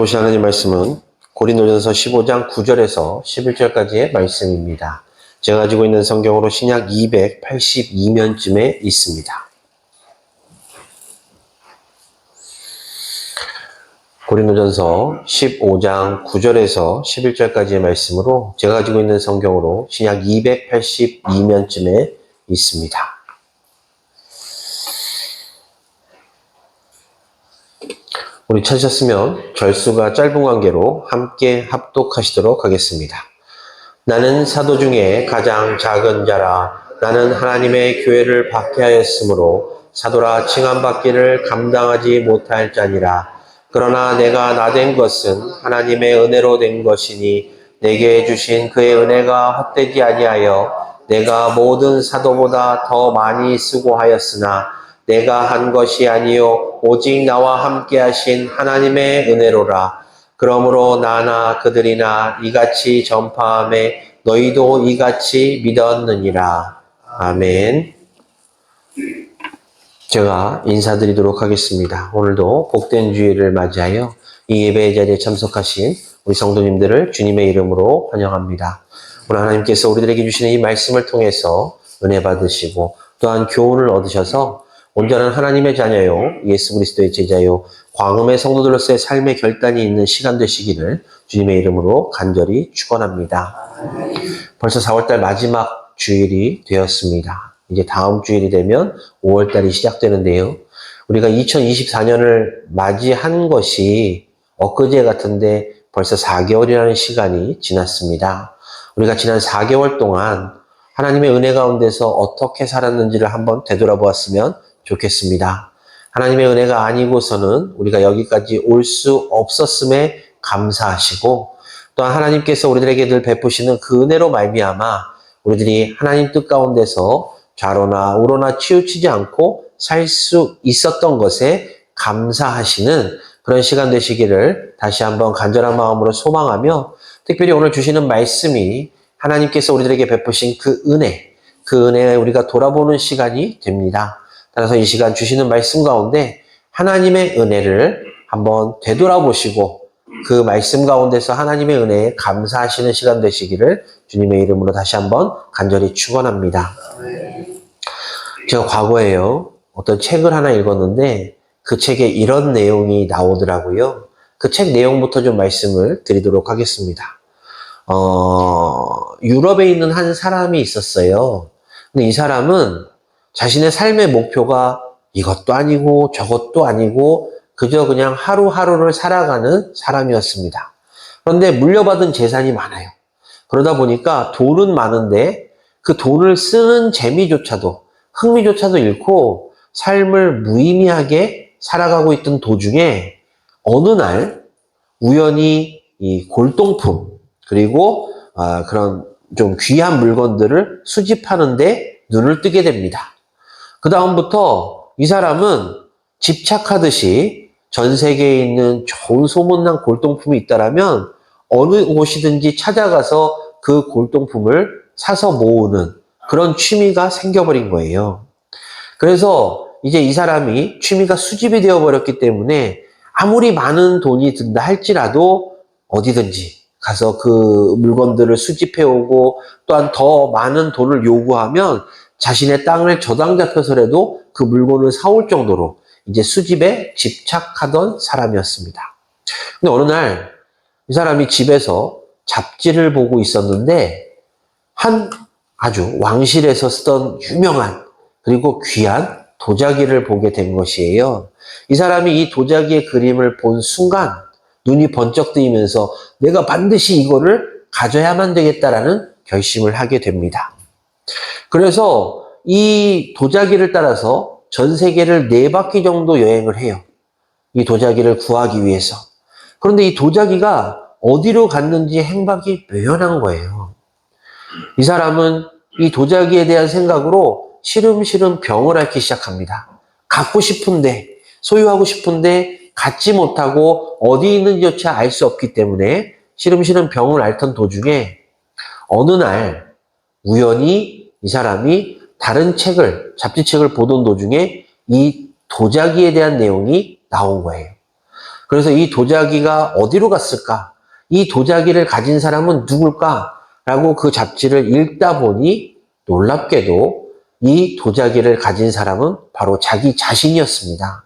보실 하나님 말씀은 고린도전서 15장 9절에서 11절까지의 말씀입니다. 제가 가지고 있는 성경으로 신약 282면쯤에 있습니다. 고린도전서 15장 9절에서 11절까지의 말씀으로 제가 가지고 있는 성경으로 신약 282면쯤에 있습니다. 우리 찾으셨으면 절수가 짧은 관계로 함께 합독하시도록 하겠습니다. 나는 사도 중에 가장 작은 자라. 나는 하나님의 교회를 박해하였으므로 사도라 칭함받기를 감당하지 못할 자니라. 그러나 내가 나된 것은 하나님의 은혜로 된 것이니 내게 주신 그의 은혜가 헛되지 아니하여 내가 모든 사도보다 더 많이 수고하였으나 내가 한 것이 아니요 오직 나와 함께 하신 하나님의 은혜로라. 그러므로 나나 그들이나 이같이 전파함에 너희도 이같이 믿었느니라. 아멘. 제가 인사드리도록 하겠습니다. 오늘도 복된 주일을 맞이하여 이 예배의 자리에 참석하신 우리 성도님들을 주님의 이름으로 환영합니다. 오늘 하나님께서 우리들에게 주시는 이 말씀을 통해서 은혜 받으시고 또한 교훈을 얻으셔서 온전한 하나님의 자녀요, 예수 그리스도의 제자요, 광음의 성도들로서의 삶의 결단이 있는 시간 되시기를 주님의 이름으로 간절히 축원합니다. 벌써 4월달 마지막 주일이 되었습니다. 이제 다음 주일이 되면 5월달이 시작되는데요. 우리가 2024년을 맞이한 것이 엊그제 같은데 벌써 4개월이라는 시간이 지났습니다. 우리가 지난 4개월 동안 하나님의 은혜 가운데서 어떻게 살았는지를 한번 되돌아보았으면 좋겠습니다. 하나님의 은혜가 아니고서는 우리가 여기까지 올 수 없었음에 감사하시고 또한 하나님께서 우리들에게 늘 베푸시는 그 은혜로 말미암아 우리들이 하나님 뜻 가운데서 좌로나 우로나 치우치지 않고 살 수 있었던 것에 감사하시는 그런 시간 되시기를 다시 한번 간절한 마음으로 소망하며 특별히 오늘 주시는 말씀이 하나님께서 우리들에게 베푸신 그 은혜에 우리가 돌아보는 시간이 됩니다. 따라서 이 시간 주시는 말씀 가운데 하나님의 은혜를 한번 되돌아보시고 그 말씀 가운데서 하나님의 은혜에 감사하시는 시간 되시기를 주님의 이름으로 다시 한번 간절히 축원합니다. 제가 과거에요, 어떤 책을 하나 읽었는데 그 책에 이런 내용이 나오더라고요. 그 책 내용부터 좀 말씀을 드리도록 하겠습니다. 유럽에 있는 한 사람이 있었어요. 근데 이 사람은 자신의 삶의 목표가 이것도 아니고 저것도 아니고 그저 그냥 하루하루를 살아가는 사람이었습니다. 그런데 물려받은 재산이 많아요. 그러다 보니까 돈은 많은데 그 돈을 쓰는 재미조차도 흥미조차도 잃고 삶을 무의미하게 살아가고 있던 도중에 어느 날 우연히 이 골동품 그리고 그런 좀 귀한 물건들을 수집하는데 눈을 뜨게 됩니다. 그 다음부터 이 사람은 집착하듯이 전 세계에 있는 좋은 소문난 골동품이 있다라면 어느 곳이든지 찾아가서 그 골동품을 사서 모으는 그런 취미가 생겨버린 거예요. 그래서 이제 이 사람이 취미가 수집이 되어버렸기 때문에 아무리 많은 돈이 든다 할지라도 어디든지 가서 그 물건들을 수집해오고 또한 더 많은 돈을 요구하면 자신의 땅을 저당 잡혀서라도 그 물건을 사올 정도로 이제 수집에 집착하던 사람이었습니다. 근데 어느 날 이 사람이 집에서 잡지를 보고 있었는데 한 아주 왕실에서 쓰던 유명한 그리고 귀한 도자기를 보게 된 것이에요. 이 사람이 이 도자기의 그림을 본 순간 눈이 번쩍 뜨이면서 내가 반드시 이거를 가져야만 되겠다라는 결심을 하게 됩니다. 그래서 이 도자기를 따라서 전 세계를 4바퀴 정도 여행을 해요. 이 도자기를 구하기 위해서. 그런데 이 도자기가 어디로 갔는지 행방이 묘연한 거예요. 이 사람은 이 도자기에 대한 생각으로 시름시름 병을 앓기 시작합니다. 갖고 싶은데, 소유하고 싶은데 갖지 못하고 어디 있는지조차 알 수 없기 때문에 시름시름 병을 앓던 도중에 어느 날 우연히 이 사람이 다른 잡지책을 보던 도중에 이 도자기에 대한 내용이 나온 거예요. 그래서 이 도자기가 어디로 갔을까? 이 도자기를 가진 사람은 누굴까? 라고 그 잡지를 읽다 보니 놀랍게도 이 도자기를 가진 사람은 바로 자기 자신이었습니다.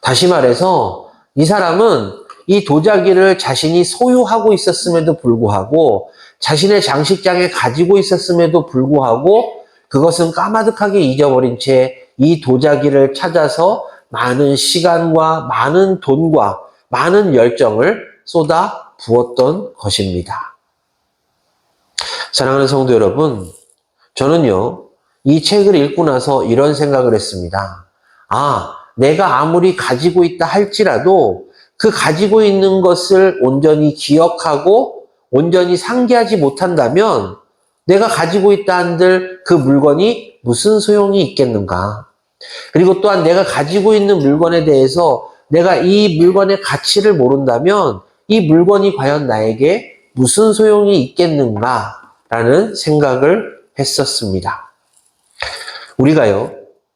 다시 말해서 이 사람은 이 도자기를 자신이 소유하고 있었음에도 불구하고 자신의 장식장에 가지고 있었음에도 불구하고 그것은 까마득하게 잊어버린 채 이 도자기를 찾아서 많은 시간과 많은 돈과 많은 열정을 쏟아 부었던 것입니다. 사랑하는 성도 여러분, 저는요, 이 책을 읽고 나서 이런 생각을 했습니다. 내가 아무리 가지고 있다 할지라도 그 가지고 있는 것을 온전히 기억하고 온전히 상기하지 못한다면 내가 가지고 있다 한들 그 물건이 무슨 소용이 있겠는가? 그리고 또한 내가 가지고 있는 물건에 대해서 내가 이 물건의 가치를 모른다면 이 물건이 과연 나에게 무슨 소용이 있겠는가라는 생각을 했었습니다. 우리가요,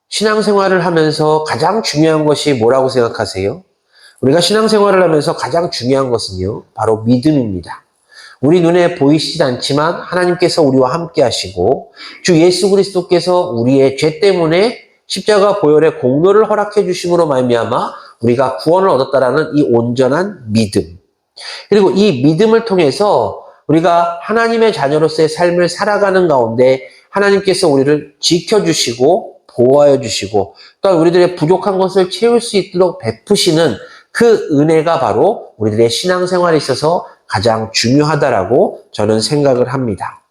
신앙생활을 하면서 가장 중요한 것이 뭐라고 생각하세요? 우리가 신앙생활을 하면서 가장 중요한 것은요, 바로 믿음입니다. 우리 눈에 보이시지 않지만 하나님께서 우리와 함께 하시고 주 예수 그리스도께서 우리의 죄 때문에 십자가 보혈의 공로를 허락해 주심으로 말미암아 우리가 구원을 얻었다라는 이 온전한 믿음. 그리고 이 믿음을 통해서 우리가 하나님의 자녀로서의 삶을 살아가는 가운데 하나님께서 우리를 지켜주시고 보호하여 주시고 또한 우리들의 부족한 것을 채울 수 있도록 베푸시는 그 은혜가 바로 우리들의 신앙생활에 있어서 가장 중요하다라고 저는 생각을 합니다.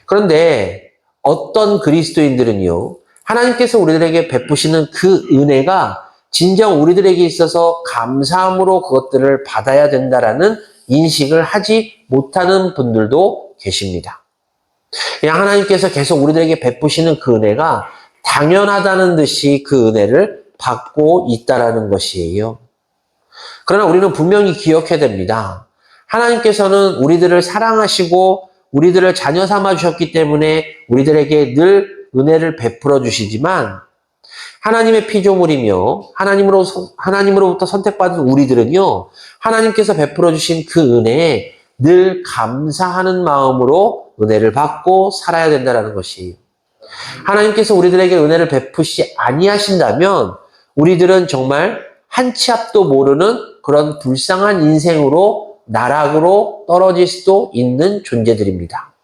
그런데 어떤 그리스도인들은요, 하나님께서 우리들에게 베푸시는 그 은혜가 진정 우리들에게 있어서 감사함으로 그것들을 받아야 된다라는 인식을 하지 못하는 분들도 계십니다. 그냥 하나님께서 계속 우리들에게 베푸시는 그 은혜가 당연하다는 듯이 그 은혜를 받고 있다라는 것이에요. 그러나 우리는 분명히 기억해야 됩니다. 하나님께서는 우리들을 사랑하시고 우리들을 자녀 삼아 주셨기 때문에 우리들에게 늘 은혜를 베풀어 주시지만 하나님의 피조물이며 하나님으로부터 선택받은 우리들은요, 하나님께서 베풀어 주신 그 은혜에 늘 감사하는 마음으로 은혜를 받고 살아야 된다는 것이, 하나님께서 우리들에게 은혜를 베푸시 아니하신다면 우리들은 정말 한 치 앞도 모르는 그런 불쌍한 인생으로 나락으로 떨어질 수도 있는 존재들입니다.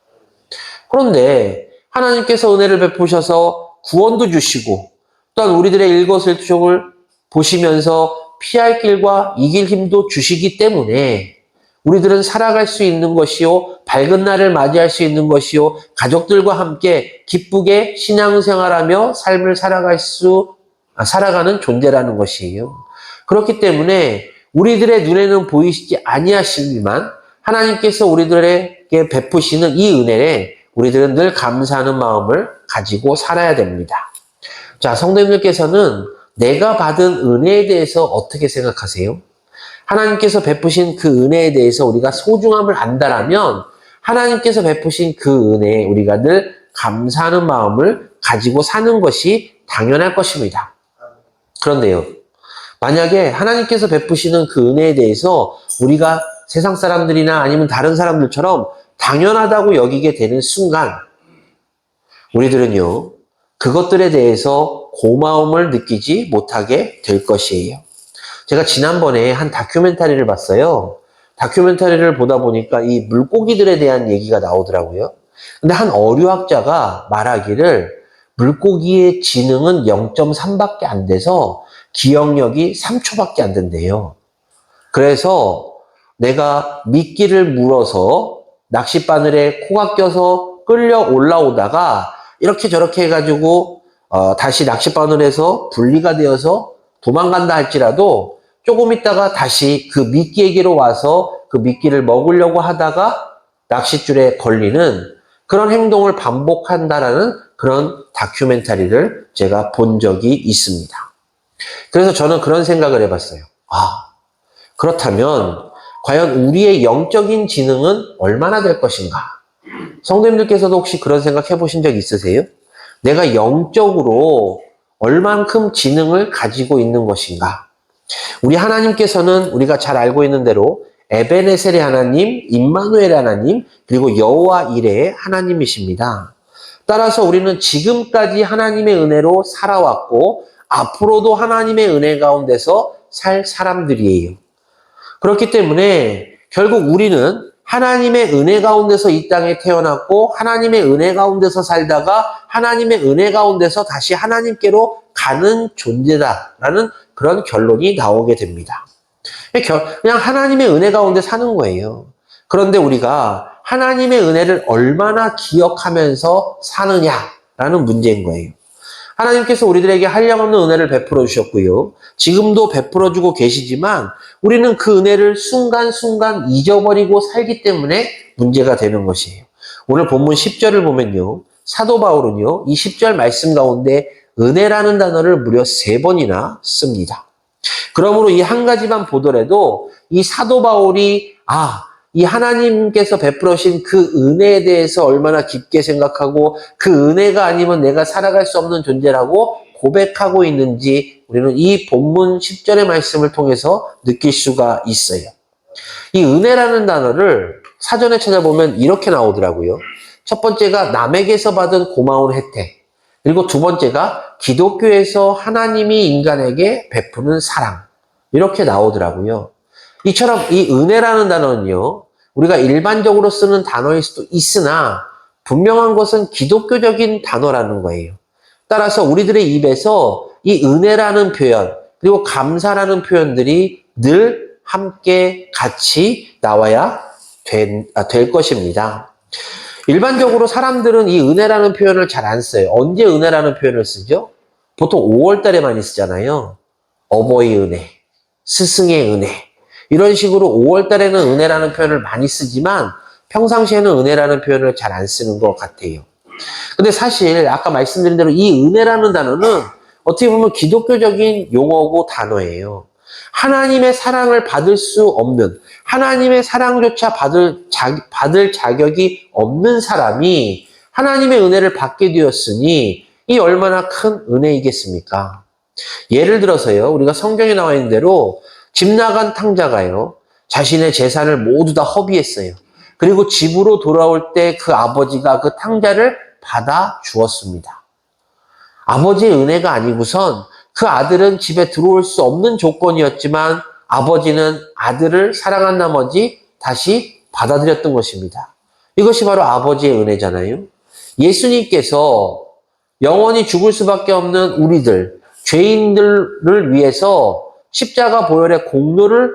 그런데 하나님께서 은혜를 베푸셔서 구원도 주시고 또한 우리들의 일거수일투족을 보시면서 피할 길과 이길 힘도 주시기 때문에 우리들은 살아갈 수 있는 것이요, 밝은 날을 맞이할 수 있는 것이요, 가족들과 함께 기쁘게 신앙생활하며 삶을 살아가는 존재라는 것이에요. 그렇기 때문에 우리들의 눈에는 보이시지 아니하시지만 하나님께서 우리들에게 베푸시는 이 은혜에 우리들은 늘 감사하는 마음을 가지고 살아야 됩니다. 자, 성도님들께서는 내가 받은 은혜에 대해서 어떻게 생각하세요? 하나님께서 베푸신 그 은혜에 대해서 우리가 소중함을 안다라면 하나님께서 베푸신 그 은혜에 우리가 늘 감사하는 마음을 가지고 사는 것이 당연할 것입니다. 그런데요, 만약에 하나님께서 베푸시는 그 은혜에 대해서 우리가 세상 사람들이나 아니면 다른 사람들처럼 당연하다고 여기게 되는 순간 우리들은요, 그것들에 대해서 고마움을 느끼지 못하게 될 것이에요. 제가 지난번에 한 다큐멘터리를 봤어요. 다큐멘터리를 보다 보니까 이 물고기들에 대한 얘기가 나오더라고요. 근데 한 어류학자가 말하기를 물고기의 지능은 0.3밖에 안 돼서 기억력이 3초밖에 안 된대요. 그래서 내가 미끼를 물어서 낚싯바늘에 코가 껴서 끌려 올라오다가 이렇게 저렇게 해가지고 다시 낚싯바늘에서 분리가 되어서 도망간다 할지라도 조금 있다가 다시 그 미끼에게로 와서 그 미끼를 먹으려고 하다가 낚싯줄에 걸리는 그런 행동을 반복한다라는 그런 다큐멘터리를 제가 본 적이 있습니다. 그래서 저는 그런 생각을 해봤어요. 그렇다면 과연 우리의 영적인 지능은 얼마나 될 것인가? 성도님들께서도 혹시 그런 생각 해보신 적 있으세요? 내가 영적으로 얼만큼 지능을 가지고 있는 것인가? 우리 하나님께서는 우리가 잘 알고 있는 대로 에베네셀의 하나님, 임마누엘의 하나님, 그리고 여호와 이레의 하나님이십니다. 따라서 우리는 지금까지 하나님의 은혜로 살아왔고 앞으로도 하나님의 은혜 가운데서 살 사람들이에요. 그렇기 때문에 결국 우리는 하나님의 은혜 가운데서 이 땅에 태어났고 하나님의 은혜 가운데서 살다가 하나님의 은혜 가운데서 다시 하나님께로 가는 존재다라는 그런 결론이 나오게 됩니다. 그냥 하나님의 은혜 가운데 사는 거예요. 그런데 우리가 하나님의 은혜를 얼마나 기억하면서 사느냐라는 문제인 거예요. 하나님께서 우리들에게 한량없는 은혜를 베풀어 주셨고요. 지금도 베풀어 주고 계시지만 우리는 그 은혜를 순간순간 잊어버리고 살기 때문에 문제가 되는 것이에요. 오늘 본문 10절을 보면요. 사도 바울은요. 이 10절 말씀 가운데 은혜라는 단어를 무려 3번이나 씁니다. 그러므로 이 한 가지만 보더라도 이 사도 바울이 이 하나님께서 베풀으신 그 은혜에 대해서 얼마나 깊게 생각하고 그 은혜가 아니면 내가 살아갈 수 없는 존재라고 고백하고 있는지 우리는 이 본문 10절의 말씀을 통해서 느낄 수가 있어요. 이 은혜라는 단어를 사전에 찾아보면 이렇게 나오더라고요. 첫 번째가 남에게서 받은 고마운 혜택. 그리고 두 번째가 기독교에서 하나님이 인간에게 베푸는 사랑. 이렇게 나오더라고요. 이처럼 이 은혜라는 단어는요, 우리가 일반적으로 쓰는 단어일 수도 있으나 분명한 것은 기독교적인 단어라는 거예요. 따라서 우리들의 입에서 이 은혜라는 표현, 그리고 감사라는 표현들이 늘 함께 같이 나와야 될 것입니다. 일반적으로 사람들은 이 은혜라는 표현을 잘 안 써요. 언제 은혜라는 표현을 쓰죠? 보통 5월 달에 많이 쓰잖아요. 어버이 은혜, 스승의 은혜. 이런 식으로 5월 달에는 은혜라는 표현을 많이 쓰지만 평상시에는 은혜라는 표현을 잘 안 쓰는 것 같아요. 근데 사실 아까 말씀드린 대로 이 은혜라는 단어는 어떻게 보면 기독교적인 용어고 단어예요. 하나님의 사랑을 받을 수 없는, 하나님의 사랑조차 받을 자격이 없는 사람이 하나님의 은혜를 받게 되었으니 이 얼마나 큰 은혜이겠습니까? 예를 들어서요, 우리가 성경에 나와 있는 대로 집 나간 탕자가요, 자신의 재산을 모두 다 허비했어요. 그리고 집으로 돌아올 때 그 아버지가 그 탕자를 받아 주었습니다. 아버지의 은혜가 아니고선 그 아들은 집에 들어올 수 없는 조건이었지만 아버지는 아들을 사랑한 나머지 다시 받아들였던 것입니다. 이것이 바로 아버지의 은혜잖아요. 예수님께서 영원히 죽을 수밖에 없는 우리들, 죄인들을 위해서 십자가 보혈의 공로를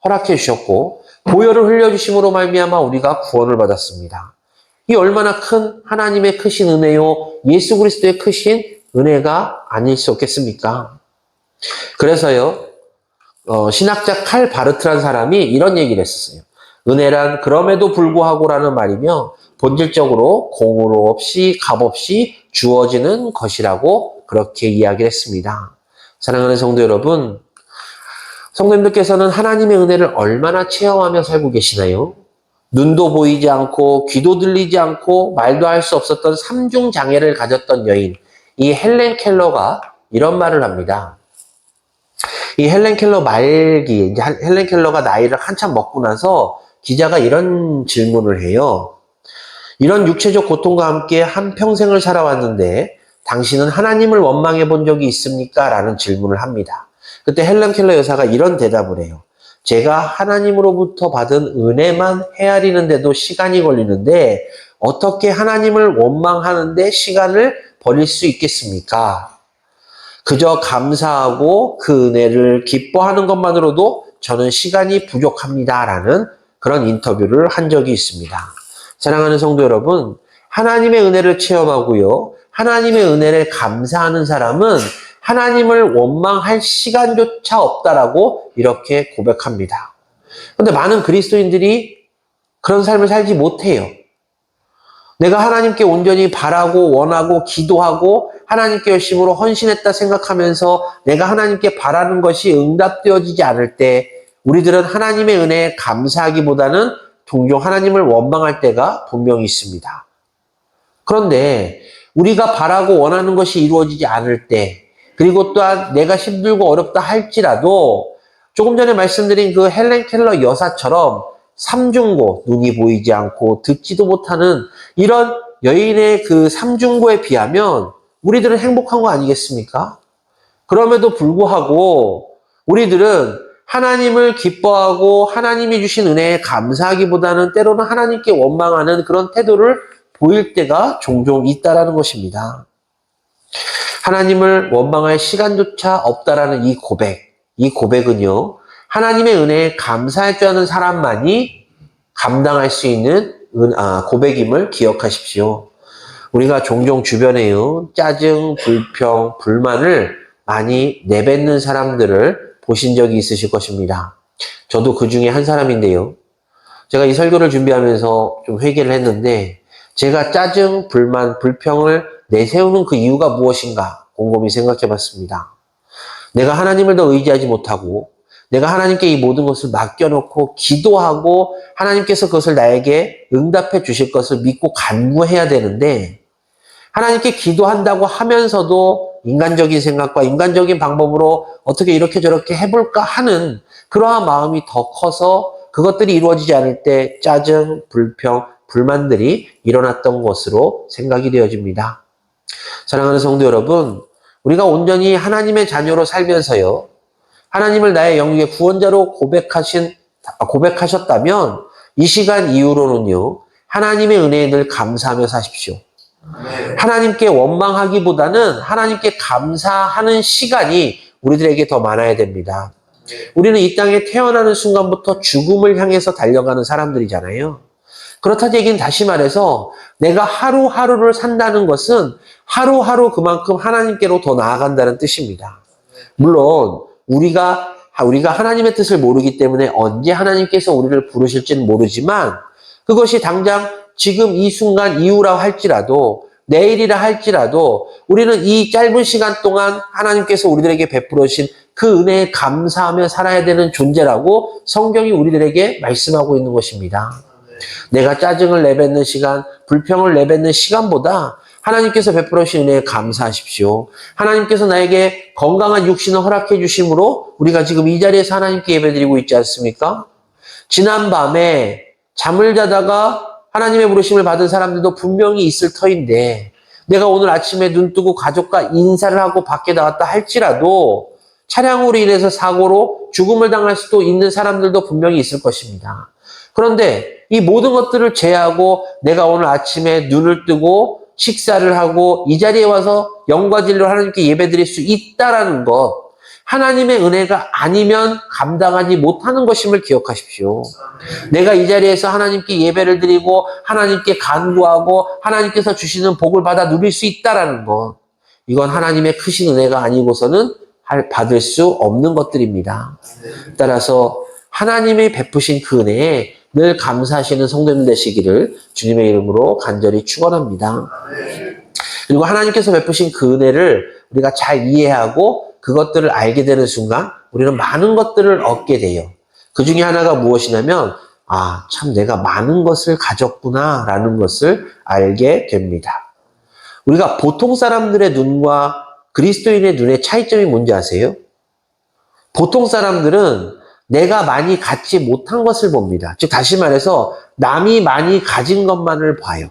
허락해 주셨고 보혈을 흘려주심으로 말미암아 우리가 구원을 받았습니다. 이 얼마나 큰 하나님의 크신 은혜요, 예수 그리스도의 크신 은혜가 아닐 수 없겠습니까? 그래서요, 신학자 칼 바르트란 사람이 이런 얘기를 했었어요. 은혜란 그럼에도 불구하고라는 말이며 본질적으로 공으로 없이 값없이 주어지는 것이라고 그렇게 이야기를 했습니다. 사랑하는 성도 여러분, 성도님들께서는 하나님의 은혜를 얼마나 체험하며 살고 계시나요? 눈도 보이지 않고 귀도 들리지 않고 말도 할 수 없었던 삼중 장애를 가졌던 여인, 이 헬렌 켈러가 이런 말을 합니다. 이 헬렌 켈러 말기, 이제 헬렌 켈러가 나이를 한참 먹고 나서 기자가 이런 질문을 해요. 이런 육체적 고통과 함께 한평생을 살아왔는데 당신은 하나님을 원망해 본 적이 있습니까? 라는 질문을 합니다. 그때 헬렌 켈러 여사가 이런 대답을 해요. 제가 하나님으로부터 받은 은혜만 헤아리는데도 시간이 걸리는데 어떻게 하나님을 원망하는데 시간을 버릴 수 있겠습니까? 그저 감사하고 그 은혜를 기뻐하는 것만으로도 저는 시간이 부족합니다. 라는 그런 인터뷰를 한 적이 있습니다. 사랑하는 성도 여러분, 하나님의 은혜를 체험하고요, 하나님의 은혜를 감사하는 사람은 하나님을 원망할 시간조차 없다라고 이렇게 고백합니다. 그런데 많은 그리스도인들이 그런 삶을 살지 못해요. 내가 하나님께 온전히 바라고 원하고 기도하고 하나님께 열심으로 헌신했다 생각하면서 내가 하나님께 바라는 것이 응답되어지지 않을 때 우리들은 하나님의 은혜에 감사하기보다는 종종 하나님을 원망할 때가 분명히 있습니다. 그런데 우리가 바라고 원하는 것이 이루어지지 않을 때, 그리고 또한 내가 힘들고 어렵다 할지라도 조금 전에 말씀드린 그 헬렌 켈러 여사처럼 삼중고, 눈이 보이지 않고 듣지도 못하는 이런 여인의 그 삼중고에 비하면 우리들은 행복한 거 아니겠습니까? 그럼에도 불구하고 우리들은 하나님을 기뻐하고 하나님이 주신 은혜에 감사하기보다는 때로는 하나님께 원망하는 그런 태도를 보일 때가 종종 있다라는 것입니다. 하나님을 원망할 시간조차 없다라는 이 고백은요, 하나님의 은혜에 감사할 줄 아는 사람만이 감당할 수 있는 고백임을 기억하십시오. 우리가 종종 주변에요, 짜증, 불평, 불만을 많이 내뱉는 사람들을 보신 적이 있으실 것입니다. 저도 그 중에 한 사람인데요. 제가 이 설교를 준비하면서 좀 회개를 했는데 제가 짜증, 불만, 불평을 내세우는 그 이유가 무엇인가 곰곰이 생각해 봤습니다. 내가 하나님을 더 의지하지 못하고 내가 하나님께 이 모든 것을 맡겨놓고 기도하고 하나님께서 그것을 나에게 응답해 주실 것을 믿고 간구해야 되는데 하나님께 기도한다고 하면서도 인간적인 생각과 인간적인 방법으로 어떻게 이렇게 저렇게 해볼까 하는 그러한 마음이 더 커서 그것들이 이루어지지 않을 때 짜증, 불평, 불만들이 일어났던 것으로 생각이 되어집니다. 사랑하는 성도 여러분, 우리가 온전히 하나님의 자녀로 살면서요, 하나님을 나의 영육의 구원자로 고백하셨다면 이 시간 이후로는요, 하나님의 은혜에 늘 감사하며 사십시오. 하나님께 원망하기보다는 하나님께 감사하는 시간이 우리들에게 더 많아야 됩니다. 우리는 이 땅에 태어나는 순간부터 죽음을 향해서 달려가는 사람들이잖아요. 그렇다는 얘기는 다시 말해서 내가 하루하루를 산다는 것은 하루하루 그만큼 하나님께로 더 나아간다는 뜻입니다. 물론 우리가 하나님의 뜻을 모르기 때문에 언제 하나님께서 우리를 부르실지는 모르지만 그것이 당장 지금 이 순간 이후라 할지라도 내일이라 할지라도 우리는 이 짧은 시간 동안 하나님께서 우리들에게 베풀어 주신 그 은혜에 감사하며 살아야 되는 존재라고 성경이 우리들에게 말씀하고 있는 것입니다. 내가 짜증을 내뱉는 시간, 불평을 내뱉는 시간보다 하나님께서 베풀어 주신 은혜에 감사하십시오. 하나님께서 나에게 건강한 육신을 허락해 주심으로 우리가 지금 이 자리에서 하나님께 예배드리고 있지 않습니까? 지난 밤에 잠을 자다가 하나님의 부르심을 받은 사람들도 분명히 있을 터인데 내가 오늘 아침에 눈 뜨고 가족과 인사를 하고 밖에 나왔다 할지라도 차량으로 인해서 사고로 죽음을 당할 수도 있는 사람들도 분명히 있을 것입니다. 그런데 이 모든 것들을 제외하고 내가 오늘 아침에 눈을 뜨고 식사를 하고 이 자리에 와서 영과 진리로 하나님께 예배드릴 수 있다라는 것, 하나님의 은혜가 아니면 감당하지 못하는 것임을 기억하십시오. 내가 이 자리에서 하나님께 예배를 드리고 하나님께 간구하고 하나님께서 주시는 복을 받아 누릴 수 있다라는 것, 이건 하나님의 크신 은혜가 아니고서는 받을 수 없는 것들입니다. 따라서 하나님이 베푸신 그 은혜에 늘 감사하시는 성도님 되시기를 주님의 이름으로 간절히 축원합니다. 그리고 하나님께서 베푸신 그 은혜를 우리가 잘 이해하고 그것들을 알게 되는 순간 우리는 많은 것들을 얻게 돼요. 그 중에 하나가 무엇이냐면 참 내가 많은 것을 가졌구나 라는 것을 알게 됩니다. 우리가 보통 사람들의 눈과 그리스도인의 눈의 차이점이 뭔지 아세요? 보통 사람들은 내가 많이 갖지 못한 것을 봅니다. 즉 다시 말해서 남이 많이 가진 것만을 봐요.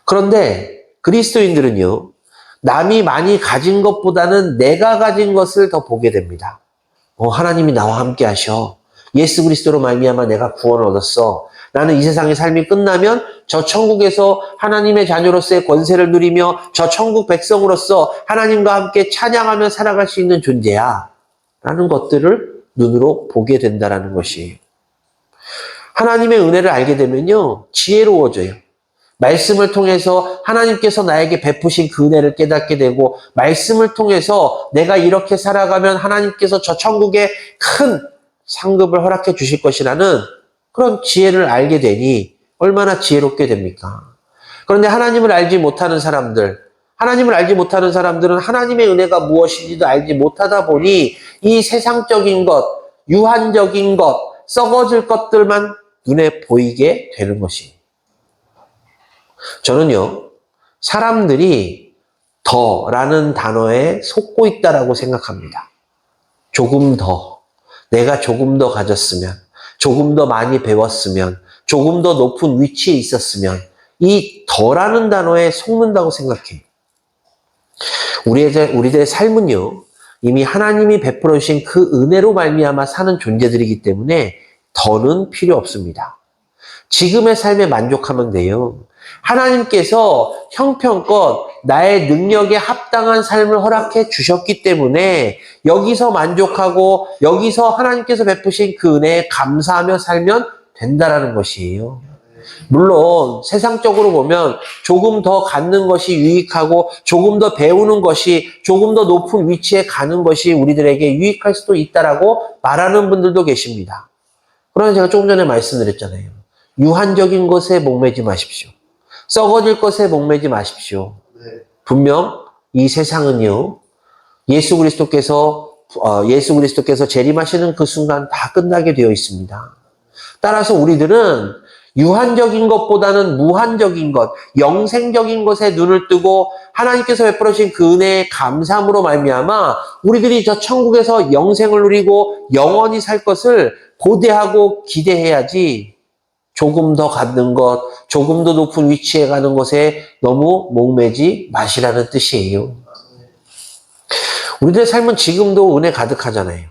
그런데 그리스도인들은요, 남이 많이 가진 것보다는 내가 가진 것을 더 보게 됩니다. 하나님이 나와 함께 하셔. 예수 그리스도로 말미암아 내가 구원을 얻었어. 나는 이 세상의 삶이 끝나면 저 천국에서 하나님의 자녀로서의 권세를 누리며 저 천국 백성으로서 하나님과 함께 찬양하며 살아갈 수 있는 존재야. 라는 것들을 눈으로 보게 된다는 것이. 하나님의 은혜를 알게 되면요, 지혜로워져요. 말씀을 통해서 하나님께서 나에게 베푸신 그 은혜를 깨닫게 되고 말씀을 통해서 내가 이렇게 살아가면 하나님께서 저 천국에 큰 상급을 허락해 주실 것이라는 그런 지혜를 알게 되니 얼마나 지혜롭게 됩니까? 그런데 하나님을 알지 못하는 사람들은 하나님의 은혜가 무엇인지도 알지 못하다 보니 이 세상적인 것, 유한적인 것, 썩어질 것들만 눈에 보이게 되는 것이. 저는요, 사람들이 더라는 단어에 속고 있다라고 생각합니다. 조금 더, 내가 조금 더 가졌으면, 조금 더 많이 배웠으면, 조금 더 높은 위치에 있었으면 이 더라는 단어에 속는다고 생각해요. 우리들의 삶은요, 이미 하나님이 베풀어 주신 그 은혜로 말미암아 사는 존재들이기 때문에 더는 필요 없습니다. 지금의 삶에 만족하면 돼요. 하나님께서 형편껏 나의 능력에 합당한 삶을 허락해 주셨기 때문에 여기서 만족하고 여기서 하나님께서 베푸신 그 은혜에 감사하며 살면 된다라는 것이에요. 물론 세상적으로 보면 조금 더 갖는 것이 유익하고 조금 더 배우는 것이 조금 더 높은 위치에 가는 것이 우리들에게 유익할 수도 있다라고 말하는 분들도 계십니다. 그러나 제가 조금 전에 말씀드렸잖아요. 유한적인 것에 목매지 마십시오. 썩어질 것에 목매지 마십시오. 분명 이 세상은요, 예수 그리스도께서 재림하시는 그 순간 다 끝나게 되어 있습니다. 따라서 우리들은 유한적인 것보다는 무한적인 것, 영생적인 것에 눈을 뜨고 하나님께서 베풀어 주신 그 은혜의 감사함으로 말미암아 우리들이 저 천국에서 영생을 누리고 영원히 살 것을 고대하고 기대해야지 조금 더 갖는 것, 조금 더 높은 위치에 가는 것에 너무 목매지 마시라는 뜻이에요. 우리들의 삶은 지금도 은혜 가득하잖아요.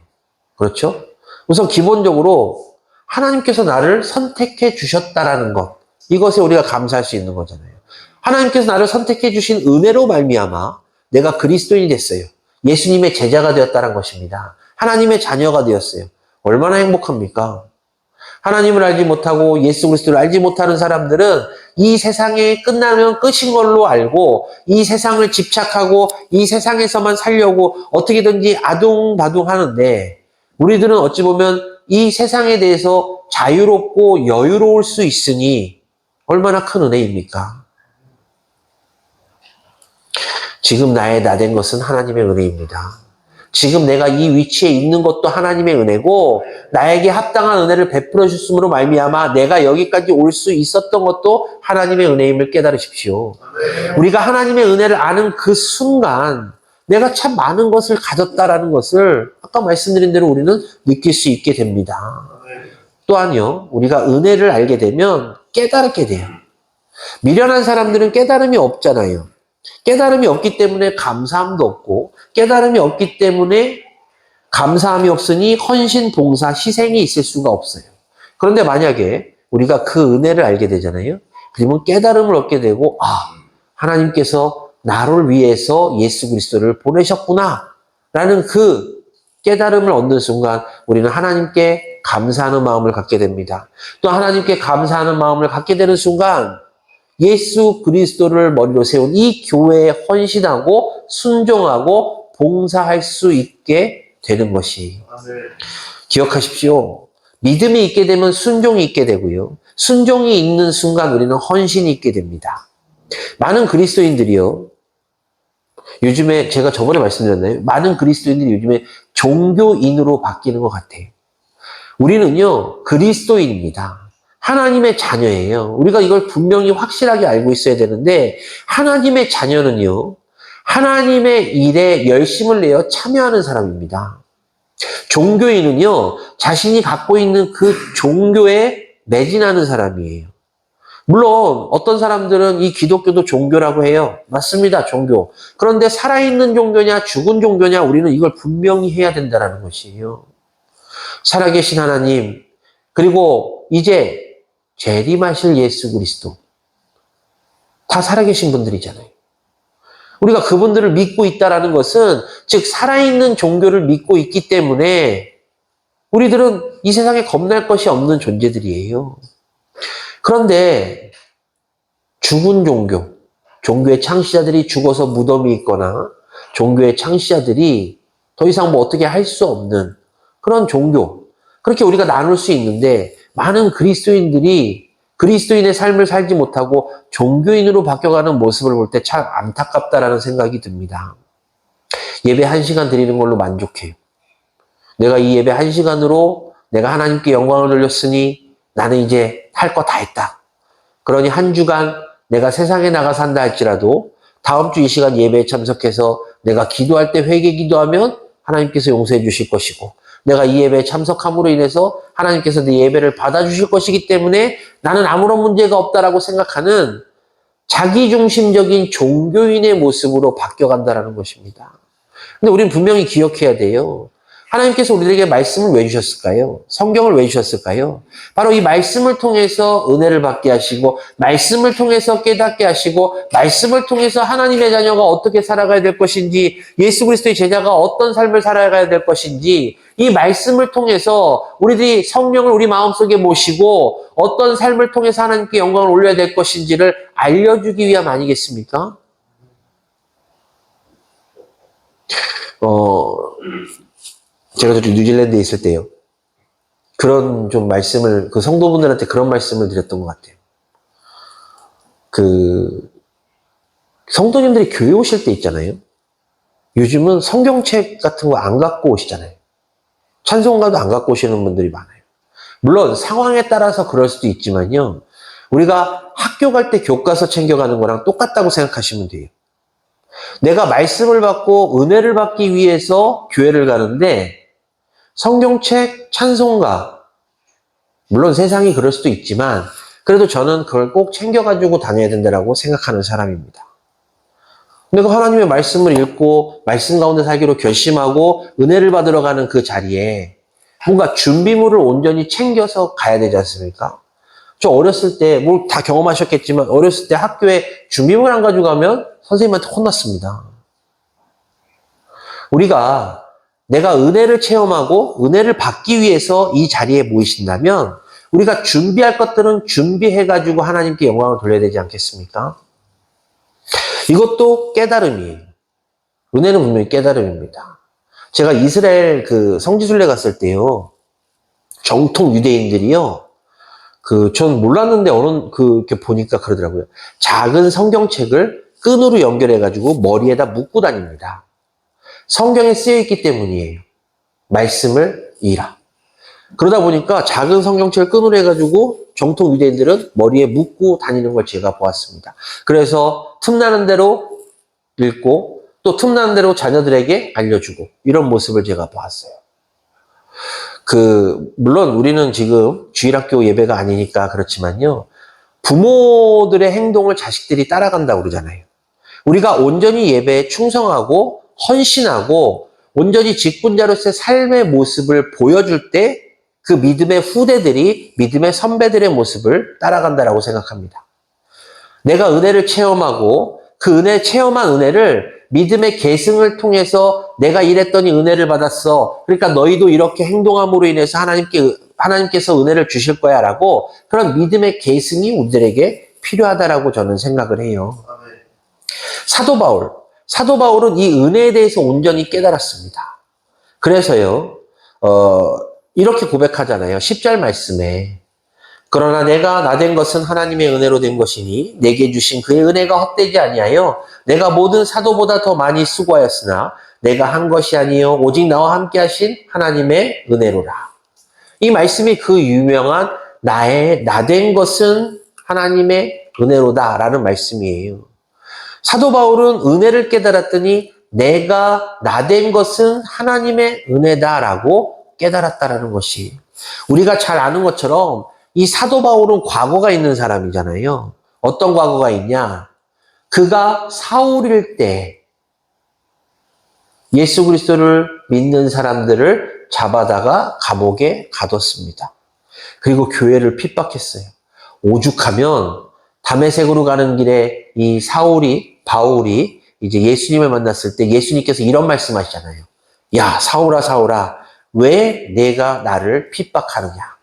그렇죠? 우선 기본적으로 하나님께서 나를 선택해 주셨다라는 것, 이것에 우리가 감사할 수 있는 거잖아요. 하나님께서 나를 선택해 주신 은혜로 말미암아 내가 그리스도인이 됐어요. 예수님의 제자가 되었다는 것입니다. 하나님의 자녀가 되었어요. 얼마나 행복합니까? 하나님을 알지 못하고 예수 그리스도를 알지 못하는 사람들은 이 세상에 끝나면 끝인 걸로 알고 이 세상을 집착하고 이 세상에서만 살려고 어떻게든지 아둥바둥 하는데 우리들은 어찌 보면 이 세상에 대해서 자유롭고 여유로울 수 있으니 얼마나 큰 은혜입니까? 지금 나된 것은 하나님의 은혜입니다. 지금 내가 이 위치에 있는 것도 하나님의 은혜고 나에게 합당한 은혜를 베풀어 주심으로 말미암아 내가 여기까지 올 수 있었던 것도 하나님의 은혜임을 깨달으십시오. 우리가 하나님의 은혜를 아는 그 순간 내가 참 많은 것을 가졌다라는 것을 아까 말씀드린 대로 우리는 느낄 수 있게 됩니다. 또한요, 우리가 은혜를 알게 되면 깨달게 돼요. 미련한 사람들은 깨달음이 없잖아요. 깨달음이 없기 때문에 감사함도 없고 깨달음이 없기 때문에 감사함이 없으니 헌신, 봉사, 희생이 있을 수가 없어요. 그런데 만약에 우리가 그 은혜를 알게 되잖아요. 그러면 깨달음을 얻게 되고 하나님께서 나를 위해서 예수 그리스도를 보내셨구나 라는 그 깨달음을 얻는 순간 우리는 하나님께 감사하는 마음을 갖게 됩니다. 또 하나님께 감사하는 마음을 갖게 되는 순간 예수 그리스도를 머리로 세운 이 교회에 헌신하고 순종하고 봉사할 수 있게 되는 것이. 기억하십시오. 믿음이 있게 되면 순종이 있게 되고요. 순종이 있는 순간 우리는 헌신이 있게 됩니다. 많은 그리스도인들이요. 요즘에 제가 저번에 말씀드렸나요? 많은 그리스도인들이 요즘에 종교인으로 바뀌는 것 같아요. 우리는요, 그리스도인입니다. 하나님의 자녀예요. 우리가 이걸 분명히 확실하게 알고 있어야 되는데 하나님의 자녀는요. 하나님의 일에 열심을 내어 참여하는 사람입니다. 종교인은요. 자신이 갖고 있는 그 종교에 매진하는 사람이에요. 물론 어떤 사람들은 이 기독교도 종교라고 해요. 맞습니다. 종교. 그런데 살아있는 종교냐 죽은 종교냐 우리는 이걸 분명히 해야 된다는 것이에요. 살아계신 하나님 그리고 이제 재림하실 예수 그리스도 다 살아계신 분들이잖아요. 우리가 그분들을 믿고 있다는 것은 즉 살아있는 종교를 믿고 있기 때문에 우리들은 이 세상에 겁날 것이 없는 존재들이에요. 그런데 죽은 종교의 창시자들이 죽어서 무덤이 있거나 종교의 창시자들이 더 이상 뭐 어떻게 할 수 없는 그런 종교 그렇게 우리가 나눌 수 있는데 많은 그리스도인들이 그리스도인의 삶을 살지 못하고 종교인으로 바뀌어가는 모습을 볼 때 참 안타깝다라는 생각이 듭니다. 예배 1시간 드리는 걸로 만족해요. 내가 이 예배 1시간으로 내가 하나님께 영광을 돌렸으니 나는 이제 할 거 다 했다. 그러니 한 주간 내가 세상에 나가 산다 할지라도 다음 주 이 시간 예배에 참석해서 내가 기도할 때 회개 기도하면 하나님께서 용서해 주실 것이고, 내가 이 예배에 참석함으로 인해서 하나님께서 내 예배를 받아주실 것이기 때문에 나는 아무런 문제가 없다라고 생각하는 자기중심적인 종교인의 모습으로 바뀌어간다는 것입니다. 근데 우리는 분명히 기억해야 돼요. 하나님께서 우리에게 말씀을 왜 주셨을까요? 성경을 왜 주셨을까요? 바로 이 말씀을 통해서 은혜를 받게 하시고, 말씀을 통해서 깨닫게 하시고, 말씀을 통해서 하나님의 자녀가 어떻게 살아가야 될 것인지, 예수 그리스도의 제자가 어떤 삶을 살아가야 될 것인지, 이 말씀을 통해서 우리들이 성령을 우리 마음속에 모시고 어떤 삶을 통해서 하나님께 영광을 올려야 될 것인지를 알려주기 위함 아니겠습니까? 제가 저기 뉴질랜드에 있을 때요. 그런 좀 말씀을, 그 성도분들한테 그런 말씀을 드렸던 것 같아요. 성도님들이 교회 오실 때 있잖아요. 요즘은 성경책 같은 거 안 갖고 오시잖아요. 찬송가도 안 갖고 오시는 분들이 많아요. 물론 상황에 따라서 그럴 수도 있지만요. 우리가 학교 갈 때 교과서 챙겨가는 거랑 똑같다고 생각하시면 돼요. 내가 말씀을 받고 은혜를 받기 위해서 교회를 가는데 성경책, 찬송가, 물론 세상이 그럴 수도 있지만 그래도 저는 그걸 꼭 챙겨가지고 다녀야 된다고 생각하는 사람입니다. 내가 하나님의 말씀을 읽고 말씀 가운데 살기로 결심하고 은혜를 받으러 가는 그 자리에 뭔가 준비물을 온전히 챙겨서 가야 되지 않습니까? 저 어렸을 때, 뭐 다 경험하셨겠지만 어렸을 때 학교에 준비물 안 가지고 가면 선생님한테 혼났습니다. 우리가 내가 은혜를 체험하고 은혜를 받기 위해서 이 자리에 모이신다면 우리가 준비할 것들은 준비해가지고 하나님께 영광을 돌려야 되지 않겠습니까? 이것도 깨달음이에요. 은혜는 분명히 깨달음입니다. 제가 이스라엘 그 성지순례 갔을 때요, 정통 유대인들이요, 전 몰랐는데 이렇게 보니까 그러더라고요. 작은 성경책을 끈으로 연결해가지고 머리에다 묶고 다닙니다. 성경에 쓰여있기 때문이에요. 말씀을 이라. 그러다 보니까 작은 성경책을 끈으로 해가지고 정통 유대인들은 머리에 묶고 다니는 걸 제가 보았습니다. 그래서 틈나는 대로 읽고 또 틈나는 대로 자녀들에게 알려주고 이런 모습을 제가 보았어요. 물론 우리는 지금 주일학교 예배가 아니니까 그렇지만요. 부모들의 행동을 자식들이 따라간다고 그러잖아요. 우리가 온전히 예배에 충성하고 헌신하고 온전히 직분자로서의 삶의 모습을 보여줄 때 그 믿음의 후대들이 믿음의 선배들의 모습을 따라간다라고 생각합니다. 내가 은혜를 체험하고 그 체험한 은혜를 믿음의 계승을 통해서 내가 이랬더니 은혜를 받았어. 그러니까 너희도 이렇게 행동함으로 인해서 하나님께서 은혜를 주실 거야 라고 그런 믿음의 계승이 우리들에게 필요하다라고 저는 생각을 해요. 사도 바울은 이 은혜에 대해서 온전히 깨달았습니다. 그래서요, 이렇게 고백하잖아요. 10절 말씀에. 그러나 내가 나된 것은 하나님의 은혜로 된 것이니 내게 주신 그의 은혜가 헛되지 아니하여 내가 모든 사도보다 더 많이 수고하였으나 내가 한 것이 아니요 오직 나와 함께 하신 하나님의 은혜로라. 이 말씀이 그 유명한 나된 것은 하나님의 은혜로다라는 말씀이에요. 사도 바울은 은혜를 깨달았더니 내가 나된 것은 하나님의 은혜다라고 깨달았다라는 것이, 우리가 잘 아는 것처럼 이 사도 바울은 과거가 있는 사람이잖아요. 어떤 과거가 있냐? 그가 사울일 때 예수 그리스도를 믿는 사람들을 잡아다가 감옥에 가뒀습니다. 그리고 교회를 핍박했어요. 오죽하면 다메섹으로 가는 길에 이 바울이 이제 예수님을 만났을 때 예수님께서 이런 말씀하시잖아요. 야, 사울아, 사울아, 왜 내가 나를 핍박하느냐?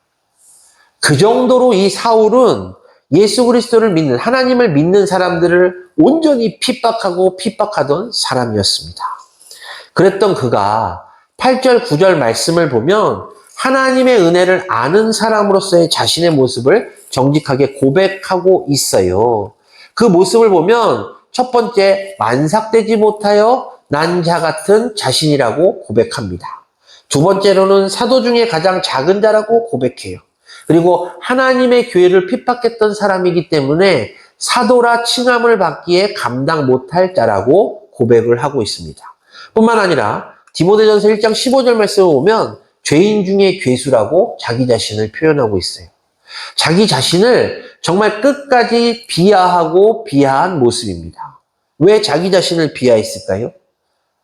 그 정도로 이 사울은 예수 그리스도를 믿는, 하나님을 믿는 사람들을 온전히 핍박하던 사람이었습니다. 그랬던 그가 8절, 9절 말씀을 보면 하나님의 은혜를 아는 사람으로서의 자신의 모습을 정직하게 고백하고 있어요. 그 모습을 보면 첫 번째, 만삭되지 못하여 난 자 같은 자신이라고 고백합니다. 두 번째로는 사도 중에 가장 작은 자라고 고백해요. 그리고 하나님의 교회를 핍박했던 사람이기 때문에 사도라 칭함을 받기에 감당 못할 자라고 고백을 하고 있습니다. 뿐만 아니라 디모데전서 1장 15절 말씀을 보면 죄인 중에 괴수라고 자기 자신을 표현하고 있어요. 자기 자신을 정말 끝까지 비하하고 비하한 모습입니다. 왜 자기 자신을 비하했을까요?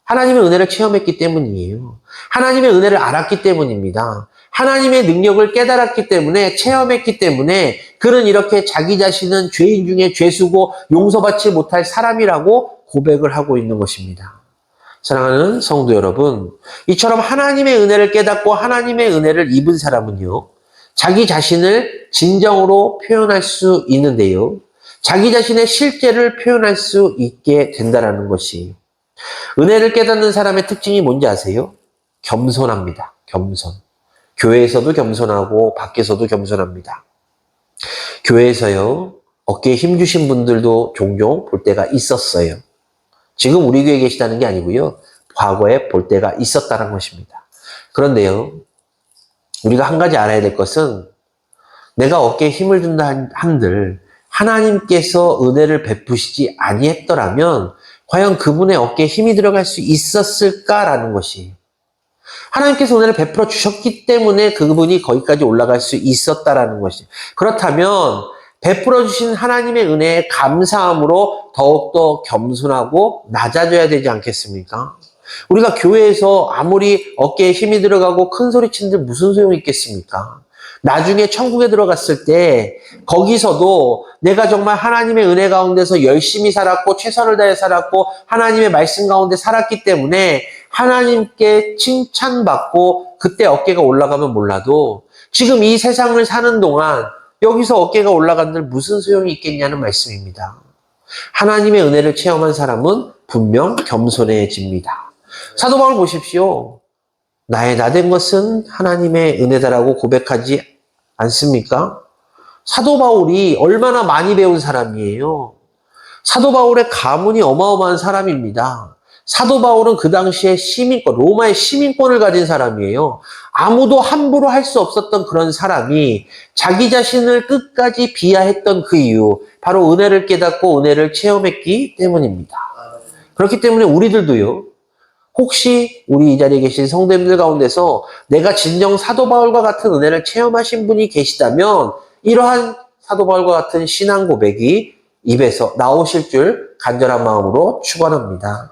하나님의 은혜를 체험했기 때문이에요. 하나님의 은혜를 알았기 때문입니다. 하나님의 능력을 깨달았기 때문에, 체험했기 때문에 그는 이렇게 자기 자신은 죄인 중에 죄수고 용서받지 못할 사람이라고 고백을 하고 있는 것입니다. 사랑하는 성도 여러분, 이처럼 하나님의 은혜를 깨닫고 하나님의 은혜를 입은 사람은요, 자기 자신을 진정으로 표현할 수 있는데요, 자기 자신의 실제를 표현할 수 있게 된다는 것이, 은혜를 깨닫는 사람의 특징이 뭔지 아세요? 겸손합니다. 겸손. 교회에서도 겸손하고 밖에서도 겸손합니다. 교회에서요, 어깨에 힘주신 분들도 종종 볼 때가 있었어요. 지금 우리 교회에 계시다는 게 아니고요, 과거에 볼 때가 있었다는 것입니다. 그런데요, 우리가 한 가지 알아야 될 것은, 내가 어깨에 힘을 준다 한들 하나님께서 은혜를 베푸시지 아니했더라면 과연 그분의 어깨에 힘이 들어갈 수 있었을까라는 것이, 하나님께서 은혜를 베풀어 주셨기 때문에 그분이 거기까지 올라갈 수 있었다라는 것이, 그렇다면 베풀어 주신 하나님의 은혜에 감사함으로 더욱더 겸손하고 낮아져야 되지 않겠습니까? 우리가 교회에서 아무리 어깨에 힘이 들어가고 큰 소리 치는데 무슨 소용이 있겠습니까? 나중에 천국에 들어갔을 때 거기서도 내가 정말 하나님의 은혜 가운데서 열심히 살았고 최선을 다해 살았고 하나님의 말씀 가운데 살았기 때문에 하나님께 칭찬받고 그때 어깨가 올라가면 몰라도 지금 이 세상을 사는 동안 여기서 어깨가 올라간들 무슨 소용이 있겠냐는 말씀입니다. 하나님의 은혜를 체험한 사람은 분명 겸손해집니다. 사도 바울 보십시오. 나의 나된 것은 하나님의 은혜다라고 고백하지 않습니까? 사도 바울이 얼마나 많이 배운 사람이에요. 사도 바울의 가문이 어마어마한 사람입니다. 사도 바울은 그 당시에 시민권, 로마의 시민권을 가진 사람이에요. 아무도 함부로 할 수 없었던 그런 사람이 자기 자신을 끝까지 비하했던 그 이유, 바로 은혜를 깨닫고 은혜를 체험했기 때문입니다. 그렇기 때문에 우리들도요, 혹시 우리 이 자리에 계신 성도님들 가운데서 내가 진정 사도 바울과 같은 은혜를 체험하신 분이 계시다면 이러한 사도 바울과 같은 신앙 고백이 입에서 나오실 줄 간절한 마음으로 축원합니다.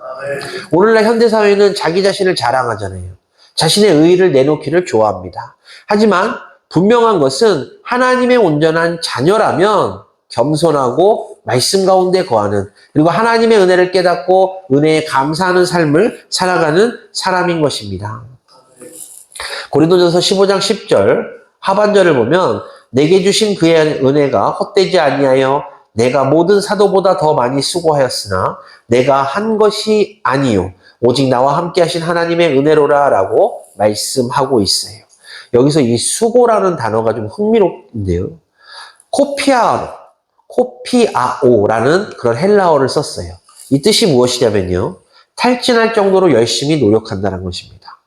오늘날 현대사회는 자기 자신을 자랑하잖아요. 자신의 의의를 내놓기를 좋아합니다. 하지만 분명한 것은 하나님의 온전한 자녀라면 겸손하고 말씀 가운데 거하는, 그리고 하나님의 은혜를 깨닫고 은혜에 감사하는 삶을 살아가는 사람인 것입니다. 고린도전서 15장 10절 하반절을 보면 내게 주신 그의 은혜가 헛되지 아니하여 내가 모든 사도보다 더 많이 수고하였으나 내가 한 것이 아니요 오직 나와 함께 하신 하나님의 은혜로라 라고 말씀하고 있어요. 여기서 이 수고라는 단어가 좀 흥미롭는데요. 코피아오라는 그런 헬라어를 썼어요. 이 뜻이 무엇이냐면요, 탈진할 정도로 열심히 노력한다는 것입니다.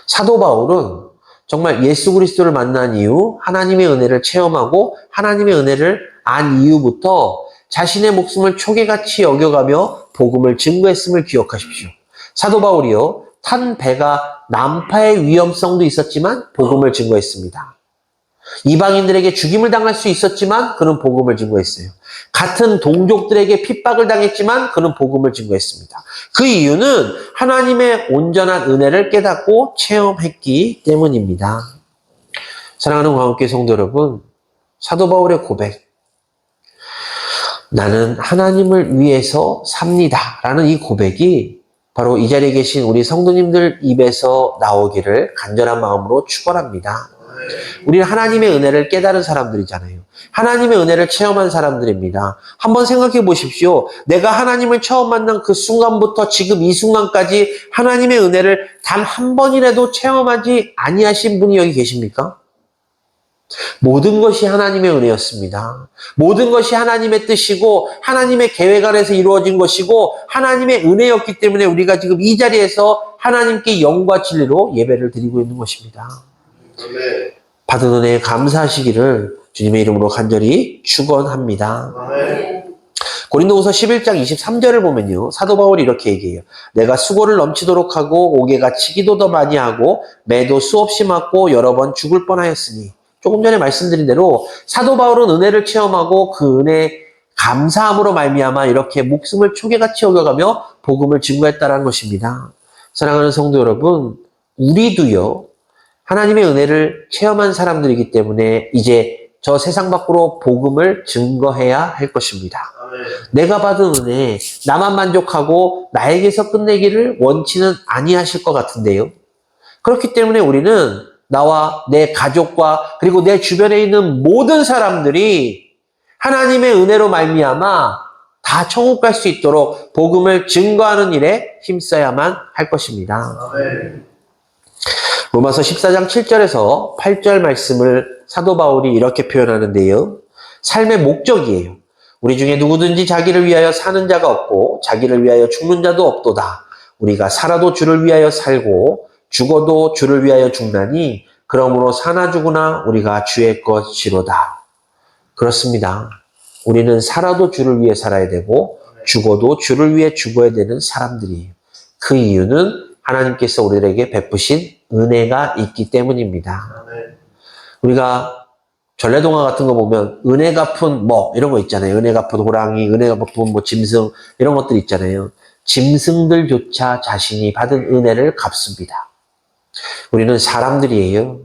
사도 바울은 정말 예수 그리스도를 만난 이후 하나님의 은혜를 체험하고 하나님의 은혜를 안 이후부터 자신의 목숨을 초계같이 여겨가며 복음을 증거했음을 기억하십시오. 사도 바울이요, 탄 배가 난파의 위험성도 있었지만 복음을 증거했습니다. 이방인들에게 죽임을 당할 수 있었지만 그는 복음을 증거했어요. 같은 동족들에게 핍박을 당했지만 그는 복음을 증거했습니다. 그 이유는 하나님의 온전한 은혜를 깨닫고 체험했기 때문입니다. 사랑하는 광역교회 성도 여러분, 사도 바울의 고백, 나는 하나님을 위해서 삽니다 라는 이 고백이 바로 이 자리에 계신 우리 성도님들 입에서 나오기를 간절한 마음으로 축원합니다. 우리는 하나님의 은혜를 깨달은 사람들이잖아요. 하나님의 은혜를 체험한 사람들입니다. 한번 생각해 보십시오. 내가 하나님을 처음 만난 그 순간부터 지금 이 순간까지 하나님의 은혜를 단 한 번이라도 체험하지 아니하신 분이 여기 계십니까? 모든 것이 하나님의 은혜였습니다. 모든 것이 하나님의 뜻이고 하나님의 계획 안에서 이루어진 것이고 하나님의 은혜였기 때문에 우리가 지금 이 자리에서 하나님께 영과 진리로 예배를 드리고 있는 것입니다. 받은 은혜에 감사하시기를 주님의 이름으로 간절히 축원합니다. 아멘. 고린도후서 11장 23절을 보면요. 사도 바울이 이렇게 얘기해요. 내가 수고를 넘치도록 하고 옥에가 치기도 더 많이 하고 매도 수없이 맞고 여러 번 죽을 뻔하였으니 조금 전에 말씀드린 대로 사도 바울은 은혜를 체험하고 그 은혜 감사함으로 말미암아 이렇게 목숨을 초계같이 여겨가며 복음을 증거했다는 것입니다. 사랑하는 성도 여러분, 우리도요. 하나님의 은혜를 체험한 사람들이기 때문에 이제 저 세상 밖으로 복음을 증거해야 할 것입니다. 아멘. 내가 받은 은혜, 나만 만족하고 나에게서 끝내기를 원치는 아니하실 것 같은데요. 그렇기 때문에 우리는 나와 내 가족과 그리고 내 주변에 있는 모든 사람들이 하나님의 은혜로 말미암아 다 천국 갈 수 있도록 복음을 증거하는 일에 힘써야만 할 것입니다. 아멘. 로마서 14장 7절에서 8절 말씀을 사도 바울이 이렇게 표현하는데요. 삶의 목적이에요. 우리 중에 누구든지 자기를 위하여 사는 자가 없고 자기를 위하여 죽는 자도 없도다. 우리가 살아도 주를 위하여 살고 죽어도 주를 위하여 죽나니 그러므로 사나 죽으나 우리가 주의 것이로다. 그렇습니다. 우리는 살아도 주를 위해 살아야 되고 죽어도 주를 위해 죽어야 되는 사람들이에요. 그 이유는 하나님께서 우리들에게 베푸신 은혜가 있기 때문입니다. 아멘. 우리가 전래동화 같은 거 보면 은혜 갚은 뭐 이런 거 있잖아요. 은혜 갚은 호랑이, 은혜 갚은 뭐 짐승 이런 것들 있잖아요. 짐승들조차 자신이 받은 은혜를 갚습니다. 우리는 사람들이에요.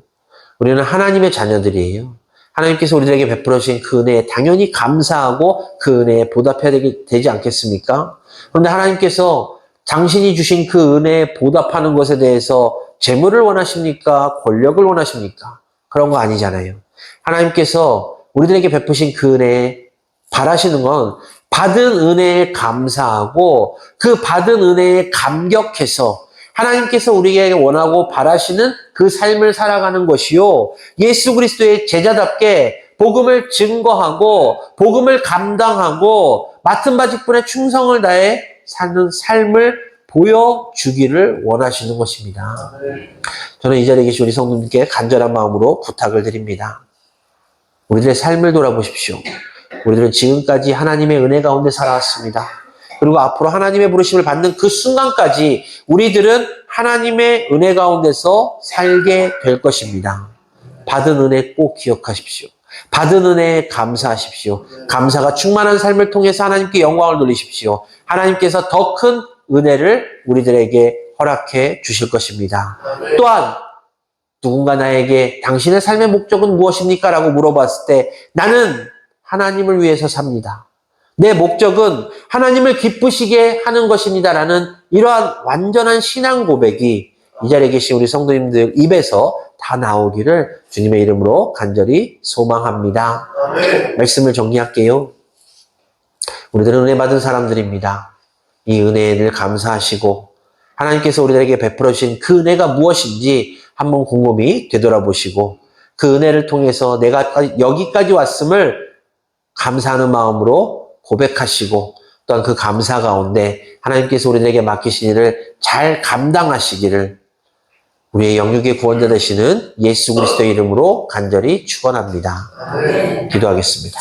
우리는 하나님의 자녀들이에요. 하나님께서 우리들에게 베풀어 주신 그 은혜에 당연히 감사하고 그 은혜에 보답해야 되지 않겠습니까? 그런데 하나님께서 당신이 주신 그 은혜에 보답하는 것에 대해서 재물을 원하십니까? 권력을 원하십니까? 그런 거 아니잖아요. 하나님께서 우리들에게 베푸신 그 은혜에 바라시는 건 받은 은혜에 감사하고 그 받은 은혜에 감격해서 하나님께서 우리에게 원하고 바라시는 그 삶을 살아가는 것이요. 예수 그리스도의 제자답게 복음을 증거하고 복음을 감당하고 맡은 바 직분에 충성을 다해 사는 삶을 보여주기를 원하시는 것입니다. 저는 이 자리에 계신 우리 성도님께 간절한 마음으로 부탁을 드립니다. 우리들의 삶을 돌아보십시오. 우리들은 지금까지 하나님의 은혜 가운데 살아왔습니다. 그리고 앞으로 하나님의 부르심을 받는 그 순간까지 우리들은 하나님의 은혜 가운데서 살게 될 것입니다. 받은 은혜 꼭 기억하십시오. 받은 은혜에 감사하십시오. 감사가 충만한 삶을 통해서 하나님께 영광을 돌리십시오. 하나님께서 더 큰 은혜를 우리들에게 허락해 주실 것입니다. 또한 누군가 나에게 당신의 삶의 목적은 무엇입니까? 라고 물어봤을 때 나는 하나님을 위해서 삽니다. 내 목적은 하나님을 기쁘시게 하는 것입니다. 라는 이러한 완전한 신앙 고백이 이 자리에 계신 우리 성도님들 입에서 다 나오기를 주님의 이름으로 간절히 소망합니다. 아멘. 말씀을 정리할게요. 우리들은 은혜 받은 사람들입니다. 이 은혜를 감사하시고 하나님께서 우리들에게 베풀어 주신 그 은혜가 무엇인지 한번 곰곰이 되돌아보시고 그 은혜를 통해서 내가 여기까지 왔음을 감사하는 마음으로 고백하시고 또한 그 감사 가운데 하나님께서 우리들에게 맡기신 일을 잘 감당하시기를 우리의 영육의 구원자 되시는 예수 그리스도의 이름으로 간절히 축원합니다. 기도하겠습니다.